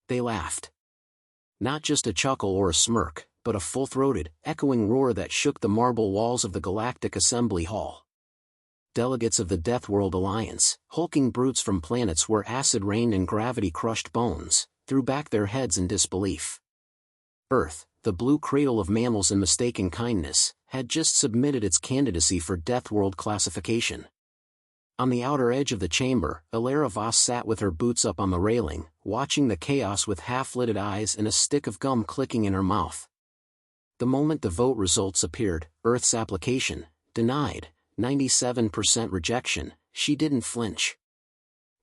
They laughed. Not just a chuckle or a smirk, but a full-throated, echoing roar that shook the marble walls of the Galactic Assembly Hall. Delegates of the Deathworld Alliance, hulking brutes from planets where acid rained and gravity crushed bones, threw back their heads in disbelief. Earth, the blue cradle of mammals and mistaken kindness, had just submitted its candidacy for Deathworld classification. On the outer edge of the chamber, Alara Voss sat with her boots up on the railing, watching the chaos with half-lidded eyes and a stick of gum clicking in her mouth. The moment the vote results appeared, Earth's application, denied, 97% rejection, she didn't flinch.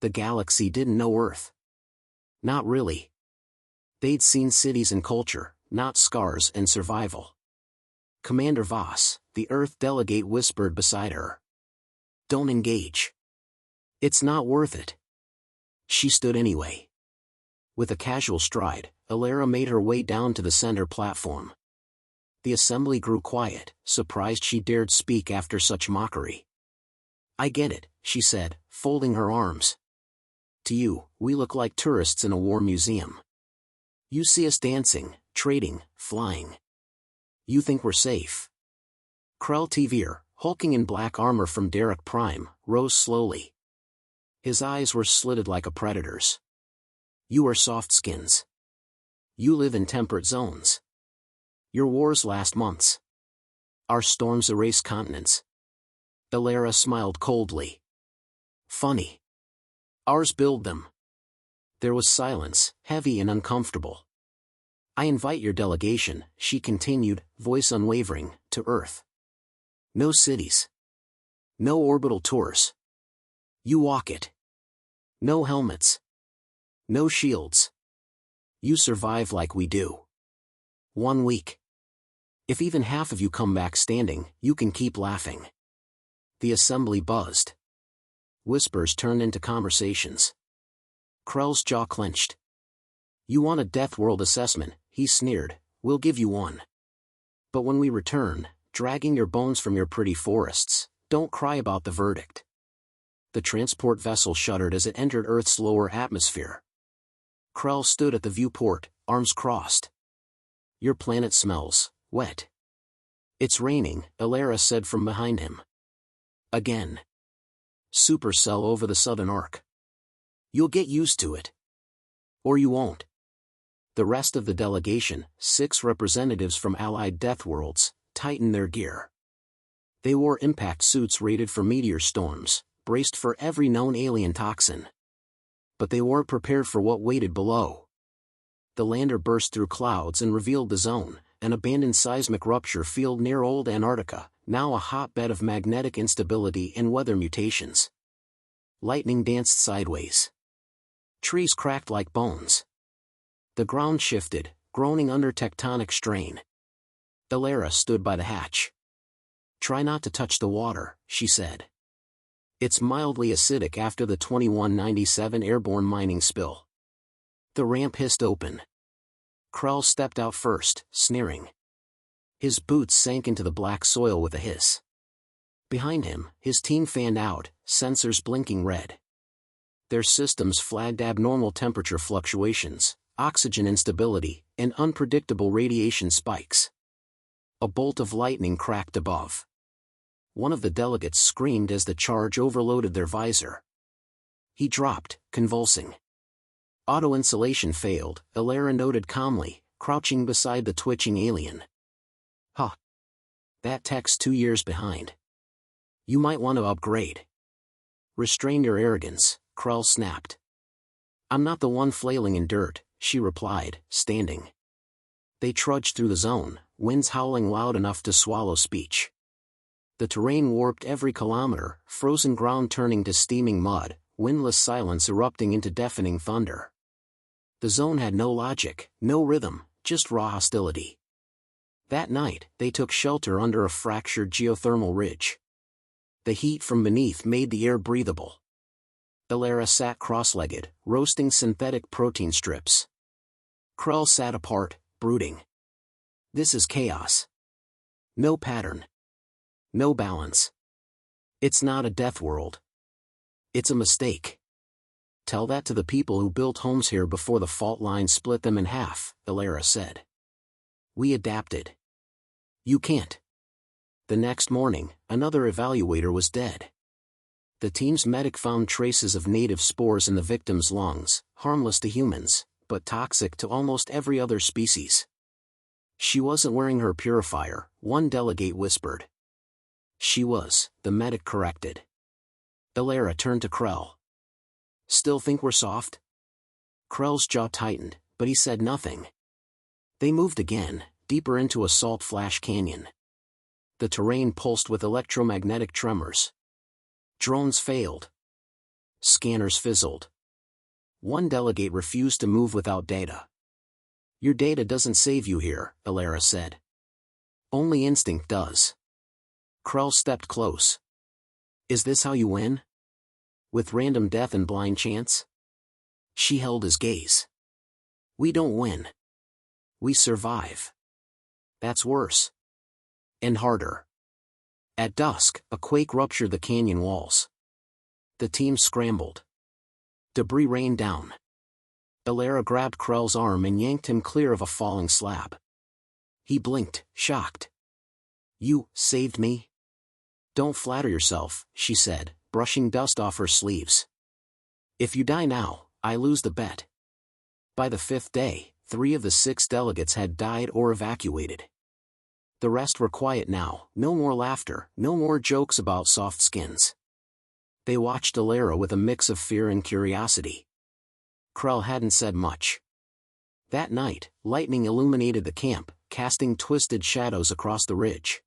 The galaxy didn't know Earth. Not really. They'd seen cities and culture, not scars and survival. Commander Voss, the Earth delegate, whispered beside her. Don't engage. It's not worth it. She stood anyway. With a casual stride, Alara made her way down to the center platform. The assembly grew quiet, surprised she dared speak after such mockery. I get it, she said, folding her arms. To you, we look like tourists in a war museum. You see us dancing, trading, flying. You think we're safe. Krell Tvir, hulking in black armor from Derek Prime, rose slowly. His eyes were slitted like a predator's. You are soft skins. You live in temperate zones. Your wars last months. Our storms erase continents. Alara smiled coldly. Funny. Ours build them. There was silence, heavy and uncomfortable. I invite your delegation, she continued, voice unwavering, to Earth. No cities. No orbital tours. You walk it. No helmets. No shields. You survive like we do. 1 week. If even half of you come back standing, you can keep laughing. The assembly buzzed. Whispers turned into conversations. Krell's jaw clenched. You want a Deathworld assessment, he sneered, we'll give you one. But when we return, dragging your bones from your pretty forests, don't cry about the verdict. The transport vessel shuddered as it entered Earth's lower atmosphere. Krell stood at the viewport, arms crossed. Your planet smells wet. It's raining, Alara said from behind him. Again. Supercell over the southern arc. You'll get used to it. Or you won't. The rest of the delegation, 6 representatives from allied Deathworlds, tightened their gear. They wore impact suits rated for meteor storms, braced for every known alien toxin. But they weren't prepared for what waited below. The lander burst through clouds and revealed the zone, an abandoned seismic rupture field near old Antarctica, now a hotbed of magnetic instability and weather mutations. Lightning danced sideways. Trees cracked like bones. The ground shifted, groaning under tectonic strain. Alara stood by the hatch. Try not to touch the water, she said. It's mildly acidic after the 2197 airborne mining spill. The ramp hissed open. Krell stepped out first, sneering. His boots sank into the black soil with a hiss. Behind him, his team fanned out, sensors blinking red. Their systems flagged abnormal temperature fluctuations, oxygen instability, and unpredictable radiation spikes. A bolt of lightning cracked above. One of the delegates screamed as the charge overloaded their visor. He dropped, convulsing. Auto-insulation failed, Alara noted calmly, crouching beside the twitching alien. Huh. That tech's 2 years behind. You might want to upgrade. Restrain your arrogance, Krell snapped. I'm not the one flailing in dirt, she replied, standing. They trudged through the zone, winds howling loud enough to swallow speech. The terrain warped every kilometer, frozen ground turning to steaming mud, windless silence erupting into deafening thunder. The zone had no logic, no rhythm, just raw hostility. That night, they took shelter under a fractured geothermal ridge. The heat from beneath made the air breathable. Alara sat cross-legged, roasting synthetic protein strips. Krell sat apart, brooding. This is chaos. No pattern. No balance. It's not a death world. It's a mistake. Tell that to the people who built homes here before the fault line split them in half, Ilara said. We adapted. You can't. The next morning, another evaluator was dead. The team's medic found traces of native spores in the victim's lungs, harmless to humans, but toxic to almost every other species. She wasn't wearing her purifier, one delegate whispered. She was, the medic corrected. Ilara turned to Krell. Still think we're soft? Krell's jaw tightened, but he said nothing. They moved again, deeper into a salt flash canyon. The terrain pulsed with electromagnetic tremors. Drones failed. Scanners fizzled. One delegate refused to move without data. Your data doesn't save you here, Ilara said. Only instinct does. Krell stepped close. Is this how you win? With random death and blind chance? She held his gaze. We don't win. We survive. That's worse. And harder. At dusk, a quake ruptured the canyon walls. The team scrambled. Debris rained down. Ilara grabbed Krell's arm and yanked him clear of a falling slab. He blinked, shocked. You saved me? Don't flatter yourself, she said, brushing dust off her sleeves. If you die now, I lose the bet. By the 5th day, 3 of the 6 delegates had died or evacuated. The rest were quiet now, no more laughter, no more jokes about soft skins. They watched Ilara with a mix of fear and curiosity. Krell hadn't said much. That night, lightning illuminated the camp, casting twisted shadows across the ridge.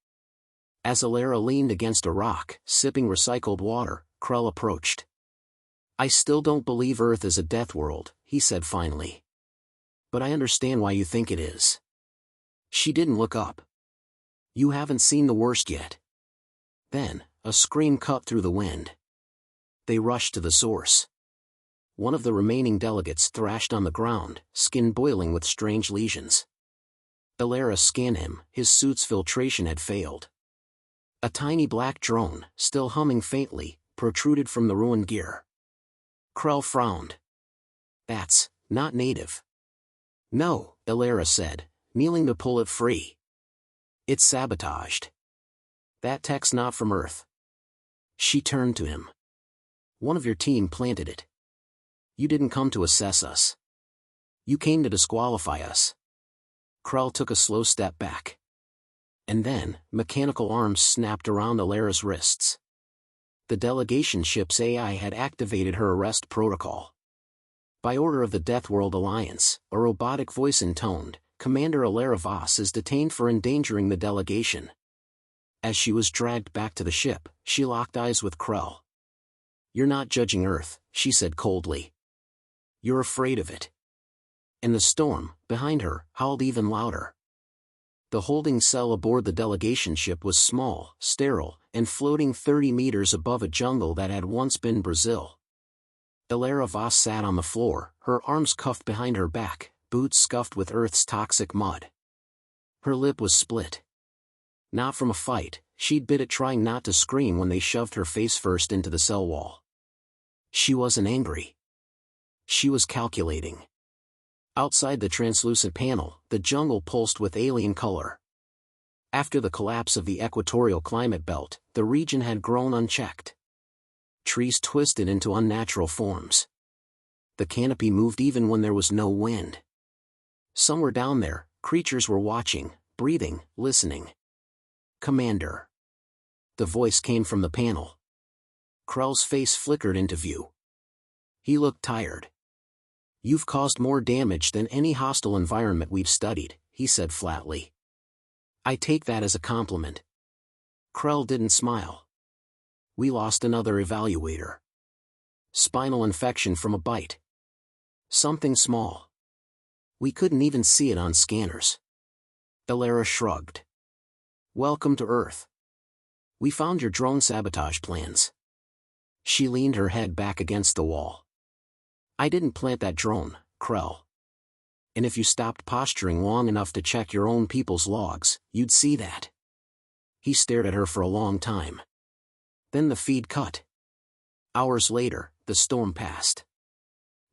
As Ilara leaned against a rock, sipping recycled water, Krell approached. I still don't believe Earth is a death world, he said finally. But I understand why you think it is. She didn't look up. You haven't seen the worst yet. Then, a scream cut through the wind. They rushed to the source. One of the remaining delegates thrashed on the ground, skin boiling with strange lesions. Ilara scanned him, his suit's filtration had failed. A tiny black drone, still humming faintly, protruded from the ruined gear. Krell frowned. That's not native. No, Ilara said, kneeling to pull it free. It's sabotaged. That tech's not from Earth. She turned to him. One of your team planted it. You didn't come to assess us. You came to disqualify us. Krell took a slow step back. And then, mechanical arms snapped around Ilara's wrists. The delegation ship's AI had activated her arrest protocol. By order of the Deathworld Alliance, a robotic voice intoned, Commander Ilara Voss is detained for endangering the delegation. As she was dragged back to the ship, she locked eyes with Krell. You're not judging Earth, she said coldly. You're afraid of it. And the storm, behind her, howled even louder. The holding cell aboard the delegation ship was small, sterile, and floating 30 meters above a jungle that had once been Brazil. Ilara Voss sat on the floor, her arms cuffed behind her back, boots scuffed with Earth's toxic mud. Her lip was split. Not from a fight, she'd bit it trying not to scream when they shoved her face first into the cell wall. She wasn't angry. She was calculating. Outside the translucent panel, the jungle pulsed with alien color. After the collapse of the equatorial climate belt, the region had grown unchecked. Trees twisted into unnatural forms. The canopy moved even when there was no wind. Somewhere down there, creatures were watching, breathing, listening. Commander. The voice came from the panel. Krell's face flickered into view. He looked tired. You've caused more damage than any hostile environment we've studied, he said flatly. I take that as a compliment. Krell didn't smile. We lost another evaluator. Spinal infection from a bite. Something small. We couldn't even see it on scanners. Ilara shrugged. Welcome to Earth. We found your drone sabotage plans. She leaned her head back against the wall. I didn't plant that drone, Krell. And if you stopped posturing long enough to check your own people's logs, you'd see that. He stared at her for a long time. Then the feed cut. Hours later, the storm passed.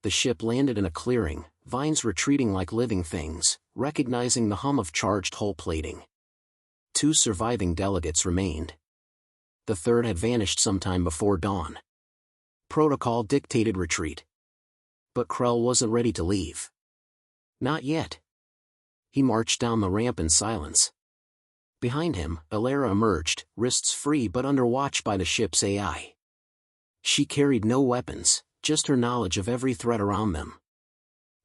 The ship landed in a clearing, vines retreating like living things, recognizing the hum of charged hull plating. 2 surviving delegates remained. The third had vanished sometime before dawn. Protocol dictated retreat. But Krell wasn't ready to leave. Not yet. He marched down the ramp in silence. Behind him, Alara emerged, wrists free but under watch by the ship's AI. She carried no weapons, just her knowledge of every threat around them.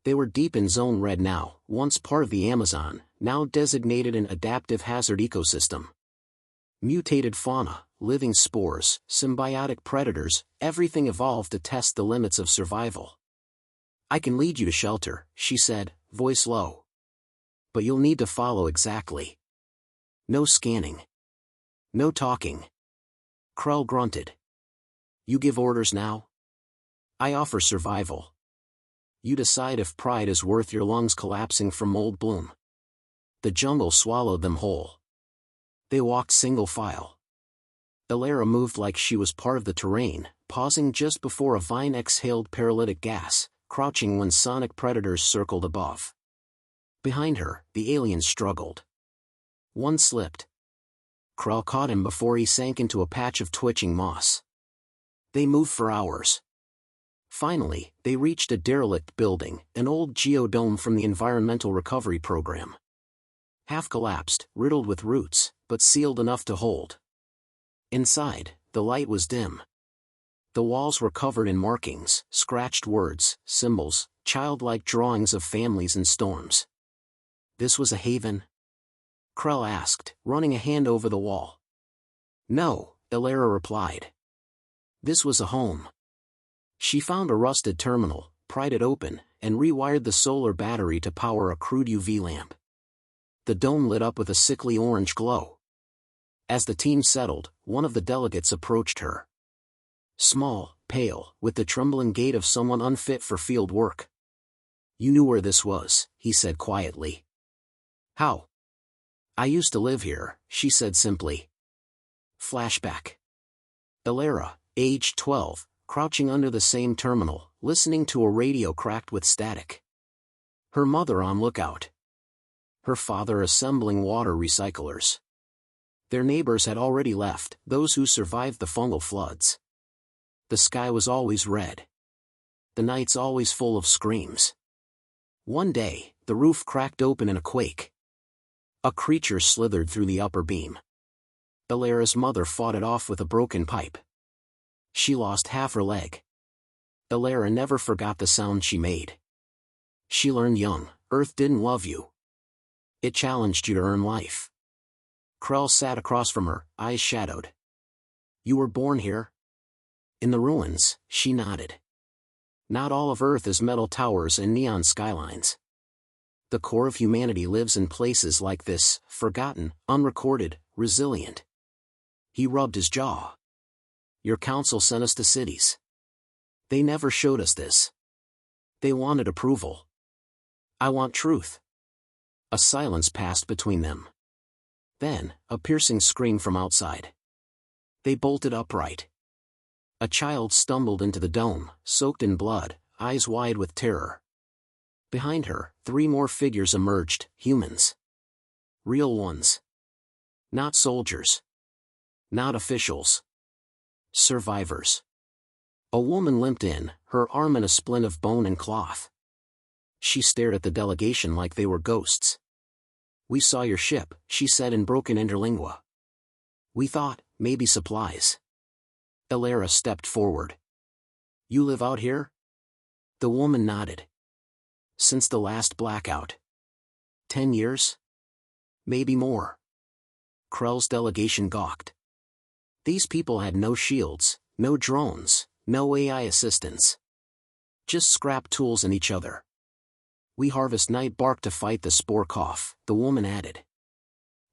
They were deep in Zone Red now, once part of the Amazon, now designated an adaptive hazard ecosystem. Mutated fauna, living spores, symbiotic predators, everything evolved to test the limits of survival. "I can lead you to shelter," she said, voice low. "But you'll need to follow exactly. No scanning. No talking." Krell grunted. "You give orders now? I offer survival. You decide if pride is worth your lungs collapsing from mold bloom." The jungle swallowed them whole. They walked single file. Alara moved like she was part of the terrain, pausing just before a vine exhaled paralytic gas, crouching when sonic predators circled above. Behind her, the aliens struggled. One slipped. Krell caught him before he sank into a patch of twitching moss. They moved for hours. Finally, they reached a derelict building, an old geodome from the Environmental Recovery Program. Half collapsed, riddled with roots, but sealed enough to hold. Inside, the light was dim. The walls were covered in markings, scratched words, symbols, childlike drawings of families and storms. "This was a haven?" Krell asked, running a hand over the wall. "No," Alara replied. "This was a home." She found a rusted terminal, pried it open, and rewired the solar battery to power a crude UV lamp. The dome lit up with a sickly orange glow. As the team settled, one of the delegates approached her. Small, pale, with the trembling gait of someone unfit for field work. "You knew where this was," he said quietly. "How?" "I used to live here," she said simply. Flashback. Alara, age 12, crouching under the same terminal, listening to a radio cracked with static. Her mother on lookout. Her father assembling water recyclers. Their neighbors had already left, those who survived the fungal floods. The sky was always red. The nights always full of screams. One day, the roof cracked open in a quake. A creature slithered through the upper beam. Alara's mother fought it off with a broken pipe. She lost half her leg. Alara never forgot the sound she made. She learned young, Earth didn't love you. It challenged you to earn life. Krell sat across from her, eyes shadowed. "You were born here?" "In the ruins," she nodded. "Not all of Earth is metal towers and neon skylines. The core of humanity lives in places like this, forgotten, unrecorded, resilient." He rubbed his jaw. "Your council sent us to cities. They never showed us this. They wanted approval. I want truth." A silence passed between them. Then, a piercing scream from outside. They bolted upright. A child stumbled into the dome, soaked in blood, eyes wide with terror. Behind her, 3 more figures emerged, humans. Real ones. Not soldiers. Not officials. Survivors. A woman limped in, her arm in a splint of bone and cloth. She stared at the delegation like they were ghosts. "We saw your ship," she said in broken interlingua. "We thought, maybe supplies." Alara stepped forward. "You live out here?" The woman nodded. "Since the last blackout. 10 years? Maybe more." Krell's delegation gawked. These people had no shields, no drones, no AI assistance. Just scrap tools and each other. "We harvest night bark to fight the spore cough," the woman added.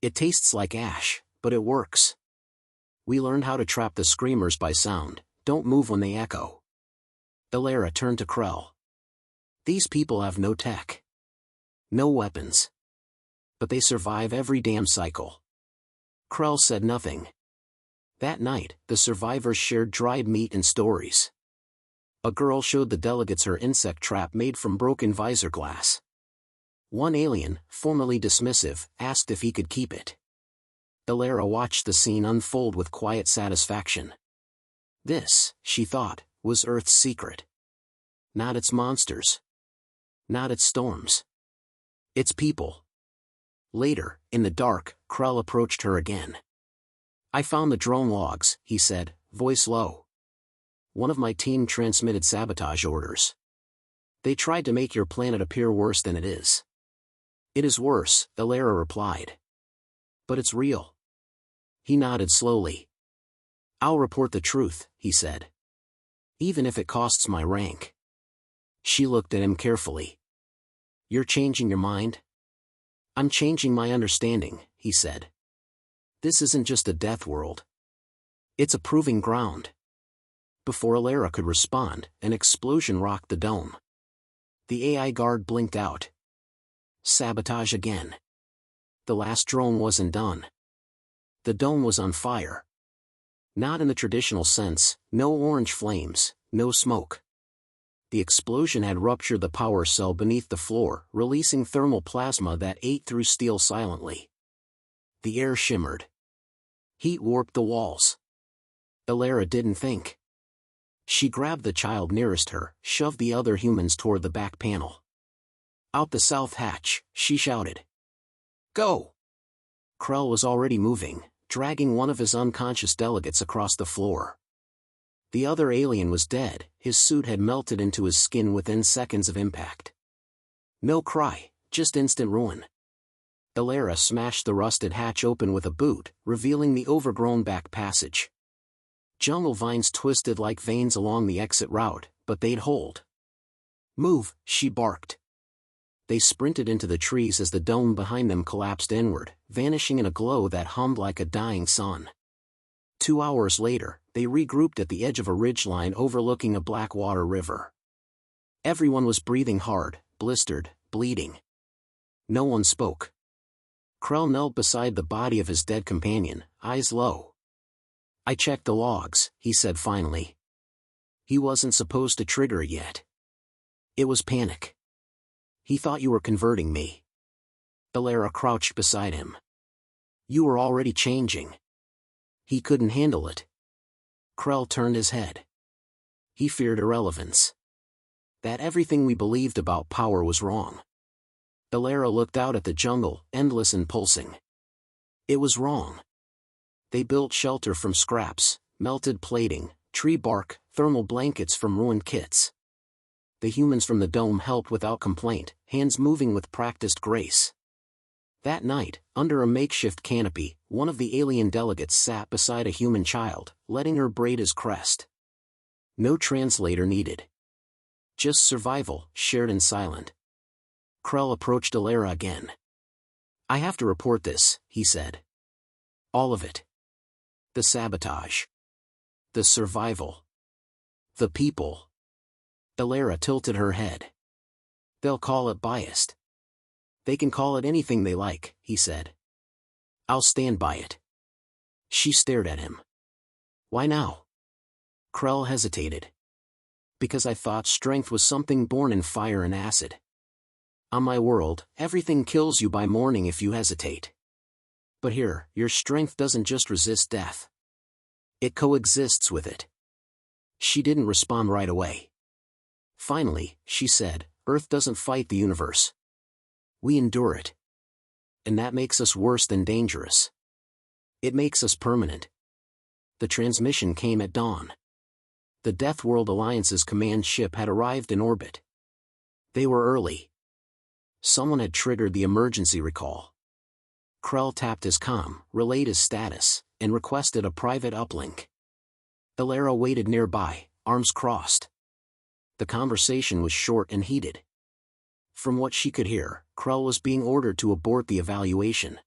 "It tastes like ash, but it works. We learned how to trap the screamers by sound, don't move when they echo." Alara turned to Krell. "These people have no tech. No weapons. But they survive every damn cycle." Krell said nothing. That night, the survivors shared dried meat and stories. A girl showed the delegates her insect trap made from broken visor glass. One alien, formally dismissive, asked if he could keep it. Elara watched the scene unfold with quiet satisfaction. This, she thought, was Earth's secret. Not its monsters. Not its storms. Its people. Later, in the dark, Krell approached her again. "I found the drone logs," he said, voice low. "One of my team transmitted sabotage orders. They tried to make your planet appear worse than it is." "It is worse," Elara replied. "But it's real." He nodded slowly. "I'll report the truth," he said. "Even if it costs my rank." She looked at him carefully. "You're changing your mind?" "I'm changing my understanding," he said. "This isn't just a death world. It's a proving ground." Before Elara could respond, an explosion rocked the dome. The AI guard blinked out. Sabotage again. The last drone wasn't done. The dome was on fire. Not in the traditional sense, no orange flames, no smoke. The explosion had ruptured the power cell beneath the floor, releasing thermal plasma that ate through steel silently. The air shimmered. Heat warped the walls. Elara didn't think. She grabbed the child nearest her, shoved the other humans toward the back panel. "Out the south hatch," she shouted. "Go!" Krell was already moving, dragging one of his unconscious delegates across the floor. The other alien was dead, his suit had melted into his skin within seconds of impact. No cry, just instant ruin. Elara smashed the rusted hatch open with a boot, revealing the overgrown back passage. Jungle vines twisted like veins along the exit route, but they'd hold. "Move," she barked. They sprinted into the trees as the dome behind them collapsed inward, vanishing in a glow that hummed like a dying sun. 2 hours later, they regrouped at the edge of a ridgeline overlooking a Blackwater River. Everyone was breathing hard, blistered, bleeding. No one spoke. Krell knelt beside the body of his dead companion, eyes low. "I checked the logs," he said finally. "He wasn't supposed to trigger it yet. It was panic. He thought you were converting me." Elara crouched beside him. "You were already changing." He couldn't handle it. Krell turned his head. He feared irrelevance. That everything we believed about power was wrong. Elara looked out at the jungle, endless and pulsing. It was wrong. They built shelter from scraps, melted plating, tree bark, thermal blankets from ruined kits. The humans from the dome helped without complaint, hands moving with practiced grace. That night, under a makeshift canopy, one of the alien delegates sat beside a human child, letting her braid his crest. No translator needed. Just survival, shared and silent. Krell approached Elara again. "I have to report this," he said. "All of it. The sabotage. The survival. The people." Elara tilted her head. "They'll call it biased. They can call it anything they like," he said. "I'll stand by it." She stared at him. "Why now?" Krell hesitated. "Because I thought strength was something born in fire and acid. On my world, everything kills you by morning if you hesitate. But here, your strength doesn't just resist death. It coexists with it." She didn't respond right away. Finally, she said, "Earth doesn't fight the universe. We endure it. And that makes us worse than dangerous. It makes us permanent." The transmission came at dawn. The Deathworld Alliance's command ship had arrived in orbit. They were early. Someone had triggered the emergency recall. Krell tapped his comm, relayed his status, and requested a private uplink. Elara waited nearby, arms crossed. The conversation was short and heated. From what she could hear, Krell was being ordered to abort the evaluation.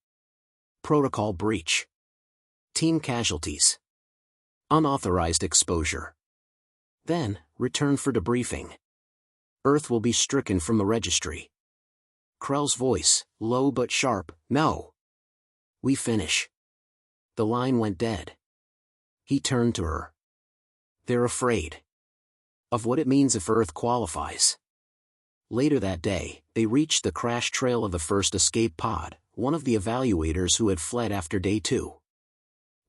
Protocol breach. Team casualties. Unauthorized exposure. Then, return for debriefing. Earth will be stricken from the registry. Krell's voice, low but sharp, "No. We finish." The line went dead. He turned to her. "They're afraid. of what it means if Earth qualifies. Later that day, they reached the crash trail of the first escape pod, one of the evaluators who had fled after day 2.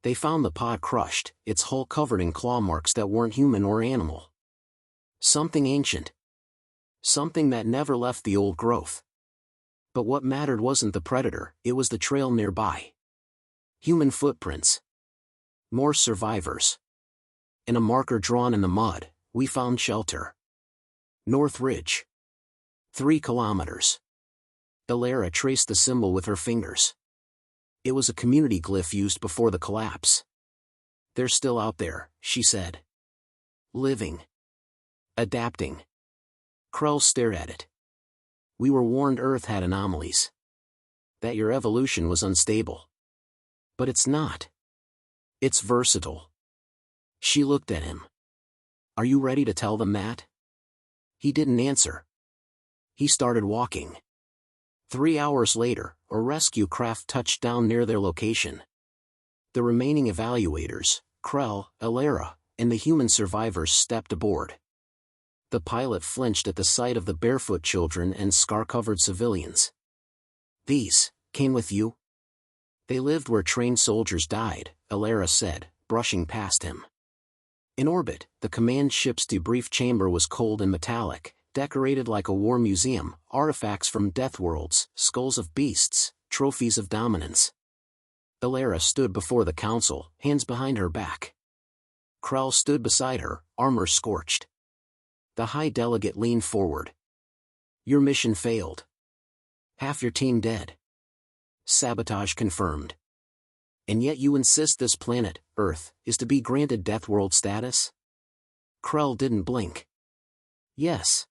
They found the pod crushed, its hull covered in claw marks that weren't human or animal. Something ancient. Something that never left the old growth. But what mattered wasn't the predator, it was the trail nearby. Human footprints. More survivors. In a marker drawn in the mud, we found shelter. North Ridge. 3 kilometers. Alara traced the symbol with her fingers. It was a community glyph used before the collapse. They're still out there, she said. Living. Adapting. Krell stared at it. We were warned Earth had anomalies. That your evolution was unstable. But it's not. It's versatile. She looked at him. Are you ready to tell them that? He didn't answer. He started walking. 3 hours later, a rescue craft touched down near their location. The remaining evaluators, Krell, Alara, and the human survivors stepped aboard. The pilot flinched at the sight of the barefoot children and scar-covered civilians. These came with you? They lived where trained soldiers died, Alara said, brushing past him. In orbit, the command ship's debrief chamber was cold and metallic, decorated like a war museum, artifacts from Deathworlds, skulls of beasts, trophies of dominance. Alara stood before the council, hands behind her back. Krell stood beside her, armor scorched. The High Delegate leaned forward. Your mission failed. Half your team dead. Sabotage confirmed. And yet you insist this planet, Earth, is to be granted Deathworld status? Krell didn't blink. Yes.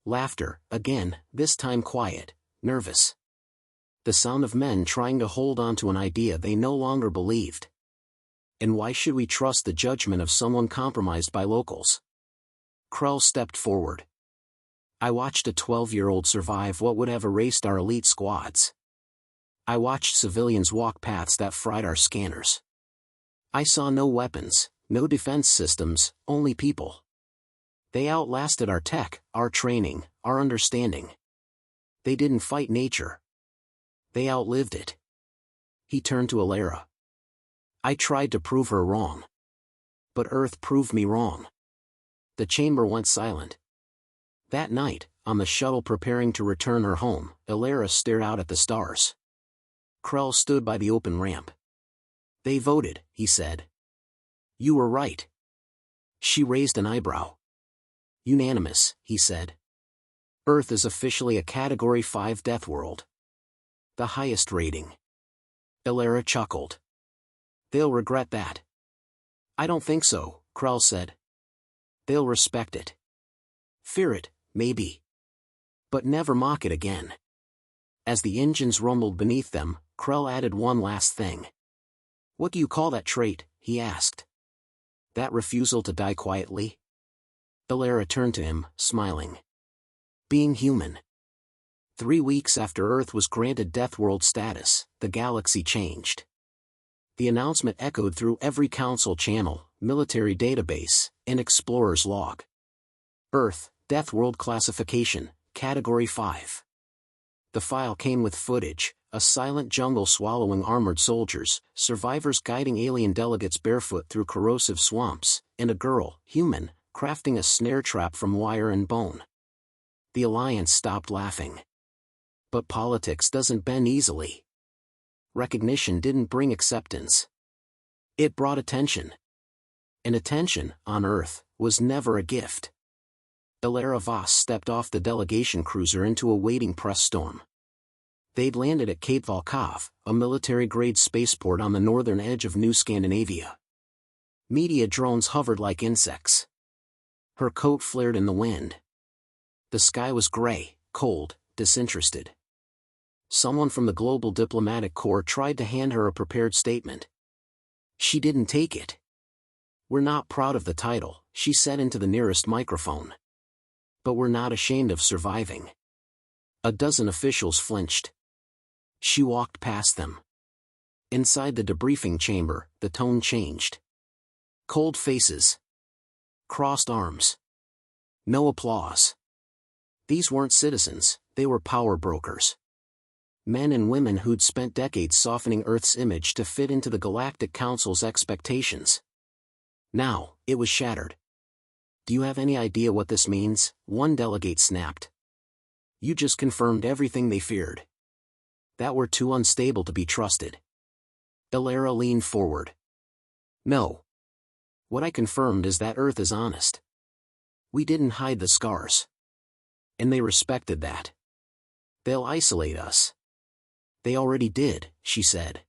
Laughter, again, this time quiet, nervous. The sound of men trying to hold on to an idea they no longer believed. And why should we trust the judgment of someone compromised by locals? Krell stepped forward. I watched a 12-year-old survive what would have erased our elite squads. I watched civilians walk paths that fried our scanners. I saw no weapons, no defense systems, only people. They outlasted our tech, our training, our understanding. They didn't fight nature. They outlived it. He turned to Alara. I tried to prove her wrong. But Earth proved me wrong. The chamber went silent. That night, on the shuttle preparing to return her home, Alara stared out at the stars. Krell stood by the open ramp. They voted, he said. You were right. She raised an eyebrow. Unanimous, he said. Earth is officially a Category 5 Deathworld. The highest rating. Alara chuckled. They'll regret that. I don't think so, Krell said. They'll respect it. Fear it, maybe. But never mock it again. As the engines rumbled beneath them, Krell added one last thing. What do you call that trait? He asked. That refusal to die quietly? Alara turned to him, smiling. Being human. 3 weeks after Earth was granted Deathworld status, the galaxy changed. The announcement echoed through every council channel, military database, and explorer's log. Earth, Deathworld classification, Category 5. The file came with footage, a silent jungle swallowing armored soldiers, survivors guiding alien delegates barefoot through corrosive swamps, and a girl, human, crafting a snare trap from wire and bone. The Alliance stopped laughing. But politics doesn't bend easily. Recognition didn't bring acceptance. It brought attention. And attention, on Earth, was never a gift. Alara Voss stepped off the delegation cruiser into a waiting press storm. They'd landed at Cape Volkov, a military-grade spaceport on the northern edge of New Scandinavia. Media drones hovered like insects. Her coat flared in the wind. The sky was gray, cold, disinterested. Someone from the Global Diplomatic Corps tried to hand her a prepared statement. She didn't take it. We're not proud of the title, she said into the nearest microphone. But we're not ashamed of surviving. A dozen officials flinched. She walked past them. Inside the debriefing chamber, the tone changed. Cold faces. Crossed arms. No applause. These weren't citizens, they were power brokers. Men and women who'd spent decades softening Earth's image to fit into the Galactic Council's expectations. Now, it was shattered. Do you have any idea what this means? One delegate snapped. You just confirmed everything they feared. That we're too unstable to be trusted. Illyra leaned forward. No. What I confirmed is that Earth is honest. We didn't hide the scars. And they respected that. They'll isolate us. They already did, she said.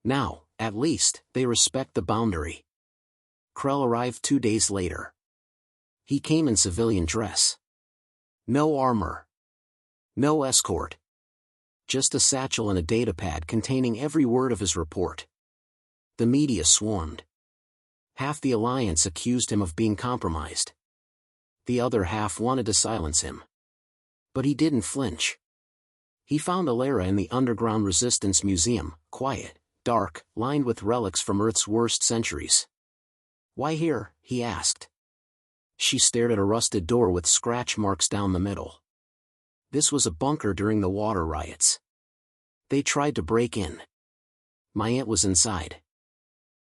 Now, at least, they respect the boundary. Krell arrived 2 days later. He came in civilian dress. No armor. No escort. Just a satchel and a datapad containing every word of his report. The media swarmed. Half the Alliance accused him of being compromised. The other half wanted to silence him. But he didn't flinch. He found Illyra in the Underground Resistance Museum, quiet, dark, lined with relics from Earth's worst centuries. Why here? He asked. She stared at a rusted door with scratch marks down the middle. This was a bunker during the water riots. They tried to break in. My aunt was inside.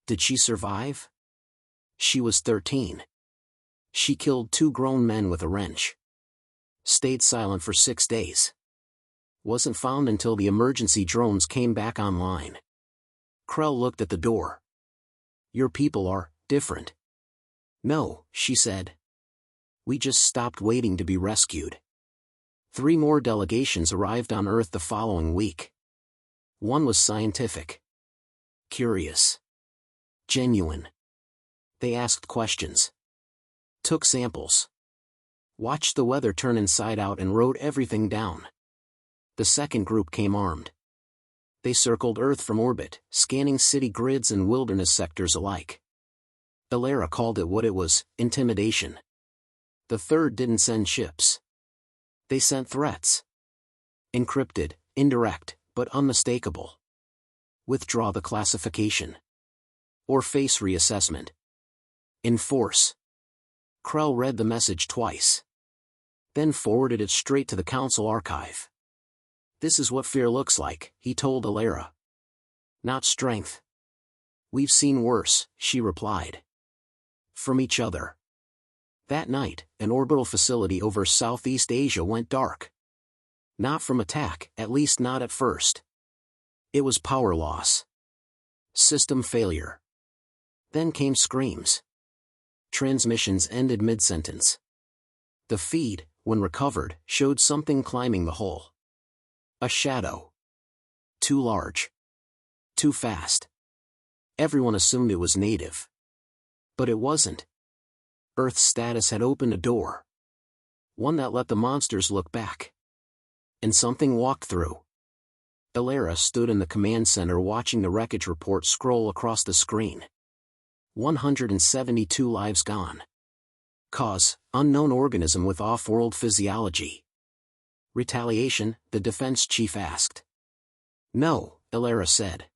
Did she survive? She was 13. She killed 2 grown men with a wrench. Stayed silent for 6 days. Wasn't found until the emergency drones came back online. Krell looked at the door. Your people are different. No, she said. We just stopped waiting to be rescued. 3 more delegations arrived on Earth the following week. One was scientific. Curious. Genuine. They asked questions. Took samples. Watched the weather turn inside out and wrote everything down. The second group came armed. They circled Earth from orbit, scanning city grids and wilderness sectors alike. Illyra called it what it was, intimidation. The third didn't send ships. They sent threats. Encrypted, indirect, but unmistakable. Withdraw the classification. Or face reassessment. Enforce. Krell read the message twice. Then forwarded it straight to the Council archive. This is what fear looks like, he told Illyra. Not strength. We've seen worse, she replied. From each other. That night, an orbital facility over Southeast Asia went dark. Not from attack, at least not at first. It was power loss. System failure. Then came screams. Transmissions ended mid-sentence. The feed, when recovered, showed something climbing the hull. A shadow. Too large. Too fast. Everyone assumed it was native. But it wasn't. Earth's status had opened a door. One that let the monsters look back. And something walked through. Illyra stood in the command center watching the wreckage report scroll across the screen. 172 lives gone. Cause, unknown organism with off-world physiology. Retaliation, the defense chief asked. No, Illyra said.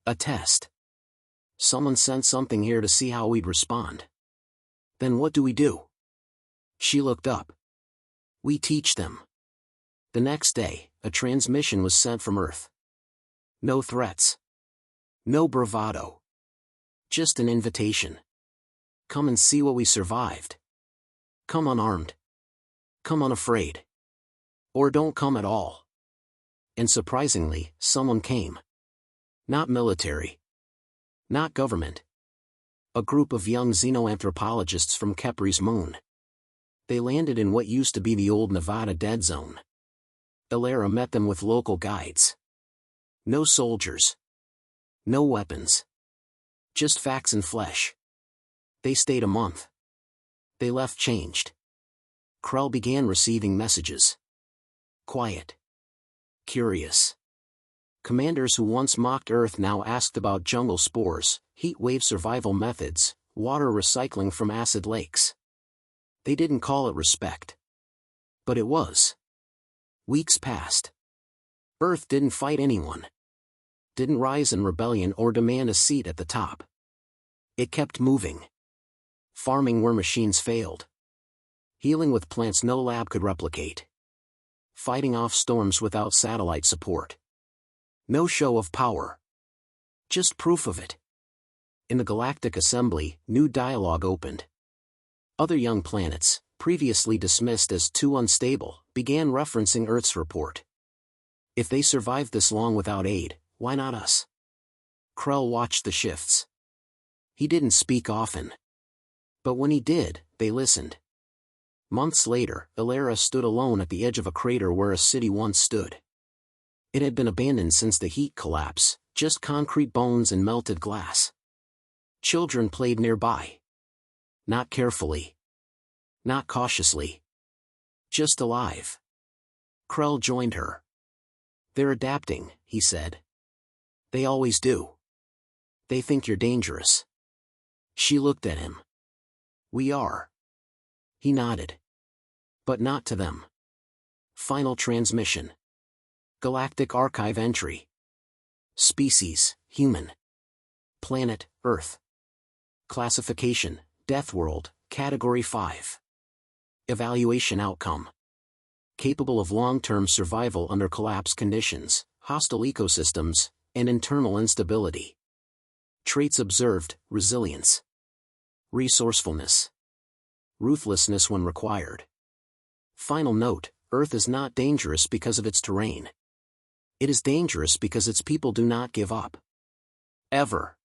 A test. Someone sent something here to see how we'd respond. Then what do we do? She looked up. We teach them. The next day, a transmission was sent from Earth. No threats. No bravado. Just an invitation. Come and see what we survived. Come unarmed. Come unafraid. Or don't come at all. And surprisingly, someone came. Not military. Not government. A group of young xenoanthropologists from Kepri's moon. They landed in what used to be the old Nevada dead zone. Illyra met them with local guides. No soldiers. No weapons. Just facts and flesh. They stayed a month. They left changed. Krell began receiving messages. Quiet. Curious. Commanders who once mocked Earth now asked about jungle spores, heat wave survival methods, water recycling from acid lakes. They didn't call it respect. But it was. Weeks passed. Earth didn't fight anyone. Didn't rise in rebellion or demand a seat at the top. It kept moving. Farming where machines failed. Healing with plants no lab could replicate. Fighting off storms without satellite support. No show of power. Just proof of it. In the Galactic Assembly, new dialogue opened. Other young planets, previously dismissed as too unstable, began referencing Earth's report. If they survived this long without aid, why not us? Krell watched the shifts. He didn't speak often. But when he did, they listened. Months later, Ilera stood alone at the edge of a crater where a city once stood. It had been abandoned since the heat collapse, just concrete bones and melted glass. Children played nearby. Not carefully. Not cautiously. Just alive. Krell joined her. They're adapting, he said. They always do. They think you're dangerous. She looked at him. We are. He nodded. But not to them. Final transmission. Galactic Archive entry. Species, human. Planet, Earth. Classification, Deathworld, Category 5. Evaluation outcome. Capable of long-term survival under collapse conditions, hostile ecosystems, and internal instability. Traits observed, resilience. Resourcefulness. Ruthlessness when required. Final note, Earth is not dangerous because of its terrain. It is dangerous because its people do not give up. Ever.